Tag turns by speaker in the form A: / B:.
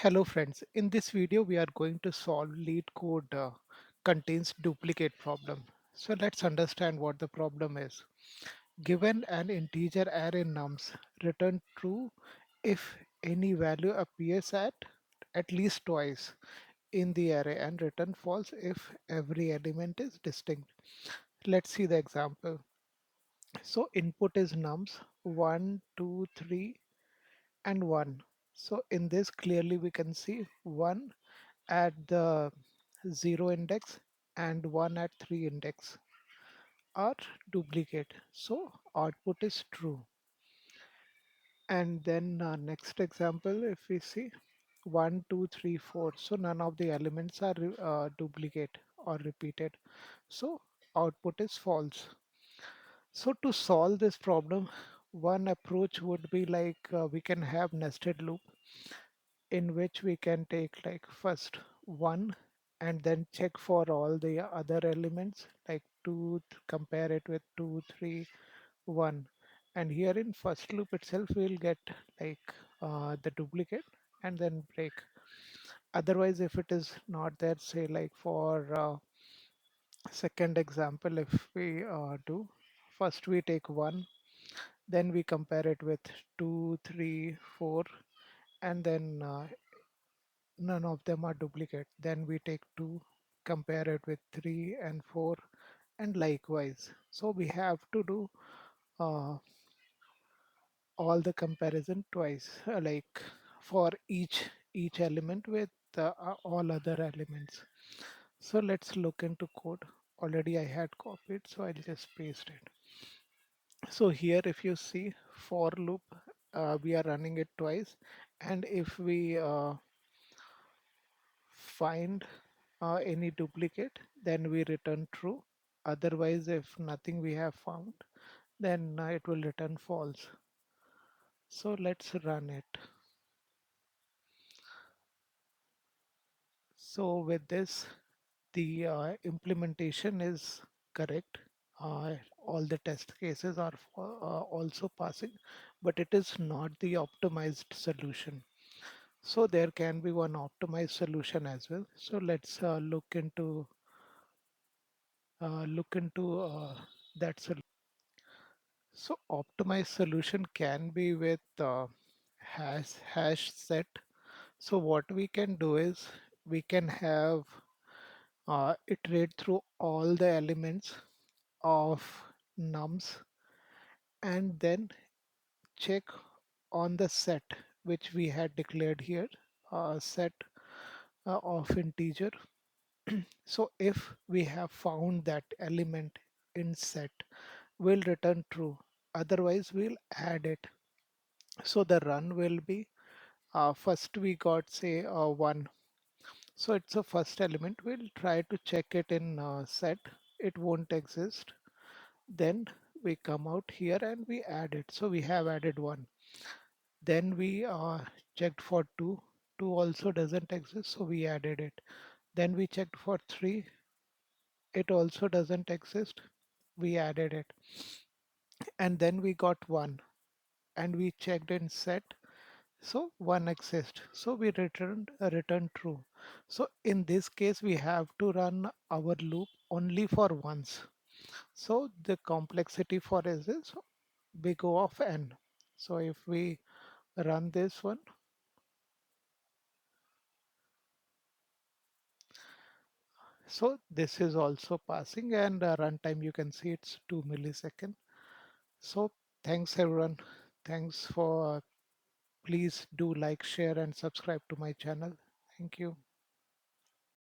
A: Hello friends, in this video we are going to solve LeetCode contains duplicate problem. So let's understand what the problem is. Given an integer array nums, return true if any value appears at least twice in the array and return false if every element is distinct. Let's see the example. So input is nums 1, 2, 3 and 1. So in this clearly we can see 1 at the 0 index and 1 at 3 index are duplicate, so output is true. And then next example, if we see 1 2 3 4, so none of the elements are duplicate or repeated, so output is false. So to solve this problem, one approach would be like we can have nested loop in which we can take like first one and then check for all the other elements like compare it with 2 3 1, and here in first loop itself we'll get like the duplicate and then break. Otherwise, if it is not there, say like for second example, if we do first we take 1, then we compare it with 2 3 4, and then none of them are duplicate, then we take 2, compare it with 3 and 4, and likewise. So we have to do uh, all the comparison twice, like for each element with all other elements. So let's look into code. Already I had copied, so I'll just paste it. So here if you see for loop, we are running it twice, and if we find any duplicate, then we return true. Otherwise, if nothing we have found, then it will return false. So let's run it. So with this, the implementation is correct. All the test cases are also passing, but it is not the optimized solution. So there can be one optimized solution as well. So let's look into that solution. So optimized solution can be with hash set. So what we can do is we can have iterate through all the elements of nums and then check on the set which we had declared here, set of integer. So if we have found that element in set, we'll return true. Otherwise, we'll add it. So the run will be first we got say 1. So it's a first element. We'll try to check it in set. It won't exist. Then we come out here and we add it. So we have added 1. Then we checked for 2. 2 also doesn't exist, so we added it. Then we checked for 3. It also doesn't exist. We added it. And then we got 1 and we checked in set. So 1 exists. So we returned a return true. So in this case, we have to run our loop only for once. So the complexity for this is big O of n. So if we run this one, so this is also passing, and runtime you can see it's 2 milliseconds. So thanks everyone. Thanks for please do like, share and subscribe to my channel. Thank you.